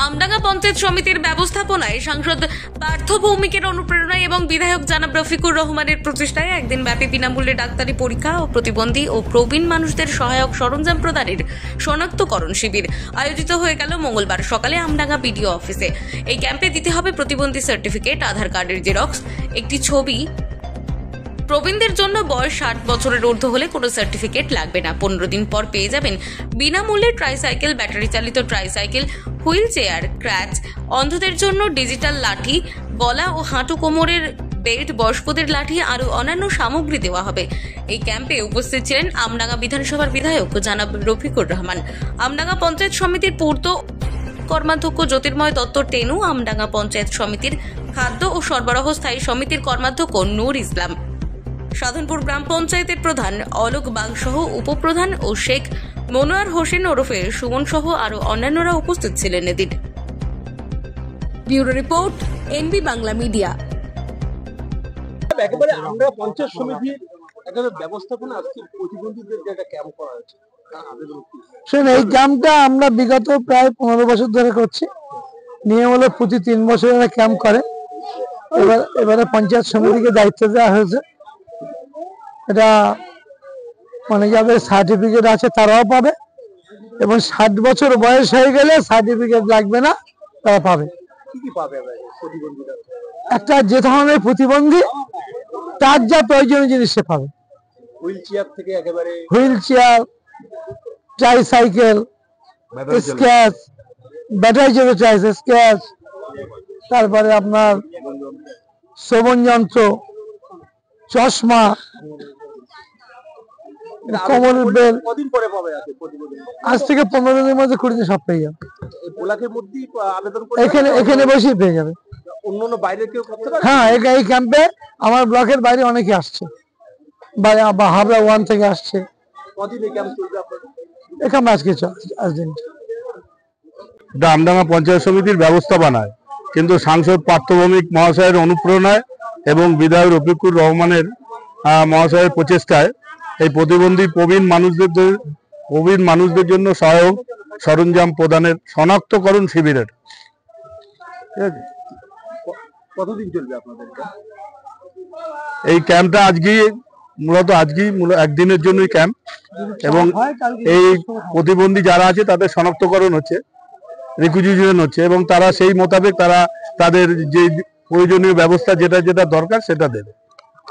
আমডাঙ্গা পঞ্চায়েত সমিতির ব্যবস্থাপনায় সাংসদ পার্থ ভৌমিকের অনুপ্রেরণায় এবং বিধায়ক জনাব রফিকুর রহমানের প্রচেষ্টায় একদিন ব্যাপী বিনামূল্যে ডাক্তারি পরীক্ষা ও প্রতিবন্ধী ও প্রবীণ মানুষদের সহায়ক সরঞ্জাম প্রদানের শনাক্তকরণ শিবির আয়োজিত হয়ে গেল মঙ্গলবার সকালে আমডাঙ্গা বিডিও অফিসে। এই ক্যাম্পে দিতে হবে প্রতিবন্ধী সার্টিফিকেট, আধার কার্ডের জেরক্স, একটি ছবি। প্রবীণদের জন্য বয়স 60 বছরের ঊর্ধ্ব হলে কোনো সার্টিফিকেট লাগবে না। 15 দিন পর পেয়ে যাবেন বিনামূল্যে ট্রাইসাইকেল, ব্যাটারি চালিত ট্রাইসাইকেল, হুইল চেয়ার, ক্র্যাচ। অন্ধদের জন্য ডিজিটাল লাঠি, গলা ও হাঁটু কোমরের বেল্ট, বয়স্কদের লাঠি আরও অন্যান্য সামগ্রী দেওয়া হবে। এই ক্যাম্পে উপস্থিত ছিলেন আমডাঙ্গা বিধানসভার বিধায়ক জনাব রফিকুর রহমান, আমডাঙ্গা পঞ্চায়েত সমিতির পূর্ত কর্মাধ্যক্ষ জ্যোতির্ময় দত্ত টেনু, আমডাঙ্গা পঞ্চায়েত সমিতির খাদ্য ও সরবরাহ স্থায়ী সমিতির কর্মাধ্যক্ষ নূর ইসলাম, সাধনপুর গ্রাম পঞ্চায়েতের প্রধান অলোক বাগ সহ উপপ্রধান ও শেখ মনোয়ার হোসেন ওরফে সুমন সহ আরো অন্যান্যরা উপস্থিত ছিলেন এদিন। Bureau report, NB Bangla media. একেবারে আমরা পঞ্চায়েত সমিতির একেবারে ব্যবস্থাপনা আজকে প্রতিবন্ধীদের যে একটা ক্যাম্প করা হয়েছে, এই ক্যাম্পটা আমরা বিগত প্রায় 15 বছর ধরে করছি। নিয়ম হলো প্রতি 3 বছর ক্যাম্প করে। এবারে পঞ্চায়েত সমিতিকে দায়িত্ব দেওয়া হয়েছে। এটা মানে যাদের সার্টিফিকেট আছে তারাও পাবে, এবং 60 বছর বয়স হয়ে গেলে সার্টিফিকেট লাগবে না, তারা পাবে। কি কি পাবে প্রতিবন্ধীরা? একটা যে ধরনের প্রতিবন্ধী তার যা প্রয়োজনীয় জিনিস সে পাবে। হুইল চেয়ার থেকে একেবারে wheel chair, tricycle, sketch, battery চালিত ট্রাইসাইকেল, স্কেচ, তারপরে আপনার শ্রবণ যন্ত্র, চশমা, কোমরের বেল। কদিন পরে পাবে প্রতিবন্ধী? আজ থেকে 15 দিনের মধ্যে 20 দিন সব পেয়ে যাবে। ব্লকের মধ্যেই আবেদন করে এখানে বসেই পেয়ে যাবে। অন্য বাইরে কেউ করতে পারে? হ্যাঁ, এই ক্যাম্পে আমার ব্লকের বাইরে অনেকে আসছে, হাবড়া 1 থেকে আসছে। কদিন এই ক্যাম্প চলবে আপনাদের? এখানে আজকে আজ দিন। আমডাঙ্গা পঞ্চায়েত সমিতির ব্যবস্থাপনায় কিন্তু সাংসদ পার্থ ভৌমিক মহাশয়ের অনুপ্রেরণায় এবং বিধায়ক রফিকুর রহমানের মহাশয়ের প্রচেষ্টায় এই প্রতিবন্ধী প্রবীণ মানুষদের জন্য সহায়ক সরঞ্জাম প্রদানের শনাক্তকরণ শিবিরের। ঠিক আছে, কতদিন চলবে আপনাদের? এই ক্যাম্পটা আজকেই মূলত একদিনের জন্যই ক্যাম্প, এবং এই প্রতিবন্ধী যারা আছে তাদের শনাক্তকরণ হচ্ছে, রিকুইজিশন হচ্ছে, এবং তারা সেই মোতাবেক তারা তাদের যে প্রয়োজনীয় ব্যবস্থা যেটা যেটা দরকার সেটা দেবে।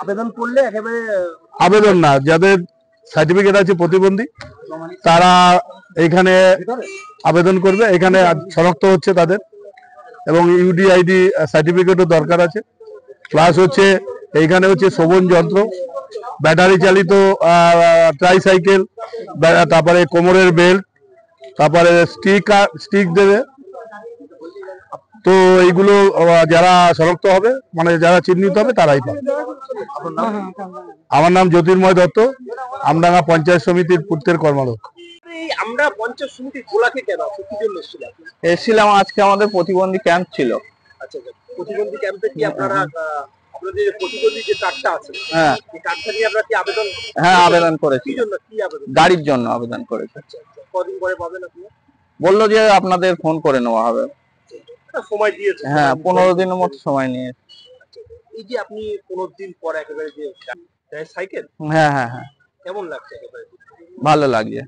আবেদন করলে একেবারে আবেদন না, যাদের সার্টিফিকেট আছে প্রতিবন্ধী তারা এখানে আবেদন করবে। এখানে শনাক্ত হচ্ছে তাদের, এবং ইউডিআইডি সার্টিফিকেটও দরকার আছে। প্লাস হচ্ছে এইখানে হচ্ছে শ্রবণ যন্ত্র, ব্যাটারি চালিত ট্রাইসাইকেল, তারপরে কোমরের বেল্ট, তারপরে স্টিক দেবে। তো এইগুলো যারা শনাক্ত হবে, মানে যারা চিহ্নিত হবে তারাই পাবে। আমার নাম জ্যোতির্ময় দত্ত, আমডাঙ্গা পঞ্চায়েত সমিতির পূর্তের কর্মাধ্যক্ষ। আমরা পঞ্চায়েত সমিতি গোলাকে কেন কি জন্য এসেছিলাম? আজকে আমাদের প্রতিবন্ধী ক্যাম্প ছিল। আচ্ছা, প্রতিবন্ধী ক্যাম্পে কি আপনারা আপনাদের প্রতিবন্ধী যে কার্ডটা আছে, হ্যাঁ, এই কার্ডটা নিয়ে আপনারা কি আবেদন? হ্যাঁ, আবেদন করেছি। কি জন্য, কি আবেদন? গাড়ির জন্য আবেদন করেছি। কদিন পরে পাবেন আপনি? বললো যে আপনাদের ফোন করে নেওয়া হবে। সময় দিয়েছে? হ্যাঁ, 15 দিনের মতো সময় নিয়ে। এই যে আপনি 15 দিন পর একেবারে যে সাইকেল, হ্যাঁ হ্যাঁ হ্যাঁ, কেমন লাগছে? একেবারে ভালো লাগছে।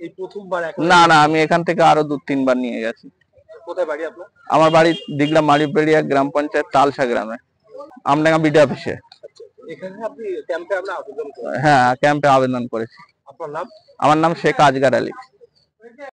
এই প্রথমবার? না না, আমি এখান থেকে আরো 2-3 বার নিয়ে গেছি। কোথায় বাড়ি আপনার? আমার বাড়ি দিগলা মারিপেড়িয়া গ্রাম পঞ্চায়েত তালসা গ্রামে, আমডাঙ্গা বিডিও অফিসে। এখানে আপনি ক্যাম্পে আমরা আবেদন করেন? হ্যাঁ, ক্যাম্পে আবেদন করেছি। আপনার নাম? আমার নাম শেখ আজগার আলী।